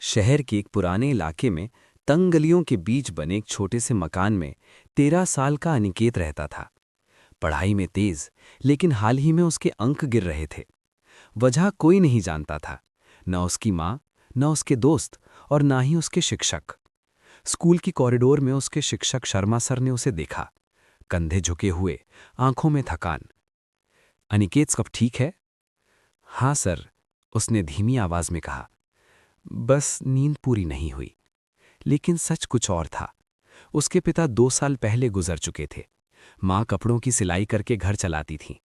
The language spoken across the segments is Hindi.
शहर के एक पुराने इलाके में तंग गलियों के बीच बने एक छोटे से मकान में 13 साल का अनिकेत रहता था। पढ़ाई में तेज, लेकिन हाल ही में उसके अंक गिर रहे थे। वजह कोई नहीं जानता था, न उसकी माँ, न उसके दोस्त और ना ही उसके शिक्षक। स्कूल की कॉरिडोर में उसके शिक्षक शर्मा सर ने उसे देखा, कंधे झुके हुए, आंखों में थकान। अनिकेत, सब ठीक है? हाँ सर, उसने धीमी आवाज में कहा। बस नींद पूरी नहीं हुई। लेकिन सच कुछ और था। उसके पिता 2 साल पहले गुजर चुके थे। माँ कपड़ों की सिलाई करके घर चलाती थी।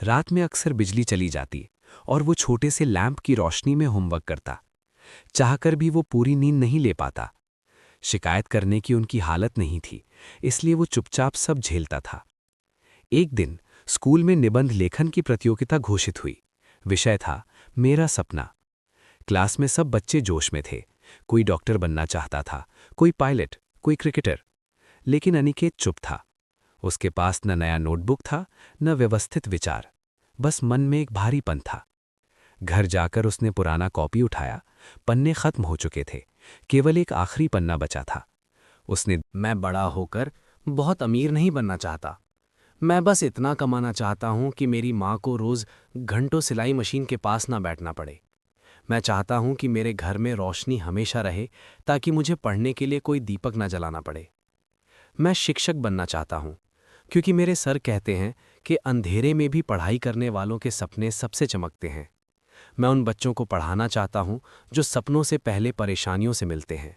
रात में अक्सर बिजली चली जाती और वो छोटे से लैंप की रोशनी में होमवर्क करता। चाहकर भी वो पूरी नींद नहीं ले पाता। शिकायत करने की उनकी हालत नहीं थी, इसलिए वो चुपचाप सब झेलता था। एक दिन स्कूल में निबंध लेखन की प्रतियोगिता घोषित हुई। विषय था मेरा सपना। क्लास में सब बच्चे जोश में थे। कोई डॉक्टर बनना चाहता था, कोई पायलट, कोई क्रिकेटर। लेकिन अनिकेत चुप था। उसके पास न नया नोटबुक था, न व्यवस्थित विचार। बस मन में एक भारीपन था। घर जाकर उसने पुराना कॉपी उठाया। पन्ने खत्म हो चुके थे, केवल एक आखिरी पन्ना बचा था। उसने मैं बड़ा होकर बहुत अमीर नहीं बनना चाहता। मैं बस इतना कमाना चाहता हूं कि मेरी माँ को रोज घंटों सिलाई मशीन के पास ना बैठना पड़े। मैं चाहता हूं कि मेरे घर में रोशनी हमेशा रहे, ताकि मुझे पढ़ने के लिए कोई दीपक ना जलाना पड़े। मैं शिक्षक बनना चाहता हूं, क्योंकि मेरे सर कहते हैं कि अंधेरे में भी पढ़ाई करने वालों के सपने सबसे चमकते हैं। मैं उन बच्चों को पढ़ाना चाहता हूं जो सपनों से पहले परेशानियों से मिलते हैं।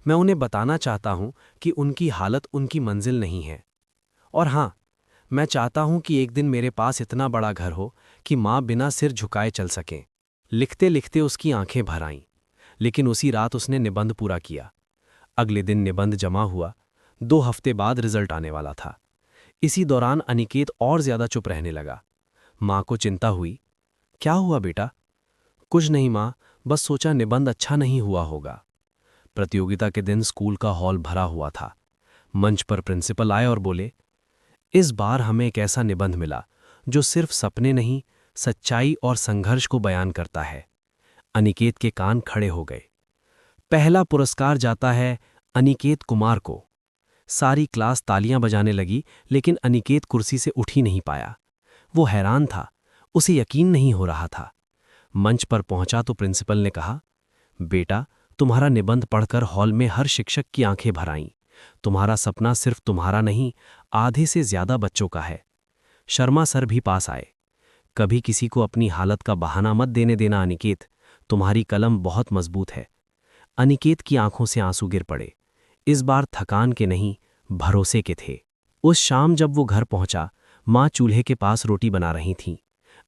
मैं उन्हें बताना चाहता हूं कि उनकी हालत उनकी मंजिल नहीं है। और हाँ, मैं चाहता हूं कि एक दिन मेरे पास इतना बड़ा घर हो कि माँ बिना सिर झुकाए चल सकें। लिखते लिखते उसकी आंखें भर आईं, लेकिन उसी रात उसने निबंध पूरा किया। अगले दिन निबंध जमा हुआ। 2 हफ्ते बाद रिजल्ट आने वाला था। इसी दौरान अनिकेत और ज्यादा चुप रहने लगा। माँ को चिंता हुई। क्या हुआ बेटा? कुछ नहीं माँ, बस सोचा निबंध अच्छा नहीं हुआ होगा। प्रतियोगिता के दिन स्कूल का हॉल भरा हुआ था। मंच पर प्रिंसिपल आए और बोले, इस बार हमें एक ऐसा निबंध मिला जो सिर्फ सपने नहीं, सच्चाई और संघर्ष को बयान करता है। अनिकेत के कान खड़े हो गए। पहला पुरस्कार जाता है अनिकेत कुमार को। सारी क्लास तालियां बजाने लगी, लेकिन अनिकेत कुर्सी से उठ ही नहीं पाया। वो हैरान था, उसे यकीन नहीं हो रहा था। मंच पर पहुंचा तो प्रिंसिपल ने कहा, बेटा, तुम्हारा निबंध पढ़कर हॉल में हर शिक्षक की आंखें भर आईं। तुम्हारा सपना सिर्फ तुम्हारा नहीं, आधे से ज्यादा बच्चों का है। शर्मा सर भी पास आए। कभी किसी को अपनी हालत का बहाना मत देने देना अनिकेत, तुम्हारी कलम बहुत मजबूत है। अनिकेत की आंखों से आंसू गिर पड़े। इस बार थकान के नहीं, भरोसे के थे। उस शाम जब वो घर पहुंचा, माँ चूल्हे के पास रोटी बना रही थीं।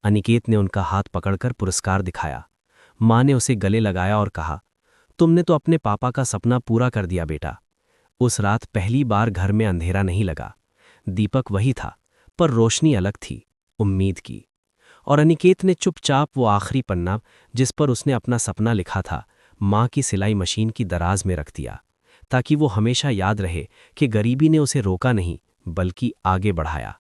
अनिकेत ने उनका हाथ पकड़कर पुरस्कार दिखाया। माँ ने उसे गले लगाया और कहा, तुमने तो अपने पापा का सपना पूरा कर दिया बेटा। उस रात पहली बार घर में अंधेरा नहीं लगा। दीपक वही था, पर रोशनी अलग थी, उम्मीद की। और अनिकेत ने चुपचाप वो आखिरी पन्ना जिस पर उसने अपना सपना लिखा था, माँ की सिलाई मशीन की दराज में रख दिया, ताकि वो हमेशा याद रहे कि गरीबी ने उसे रोका नहीं, बल्कि आगे बढ़ाया।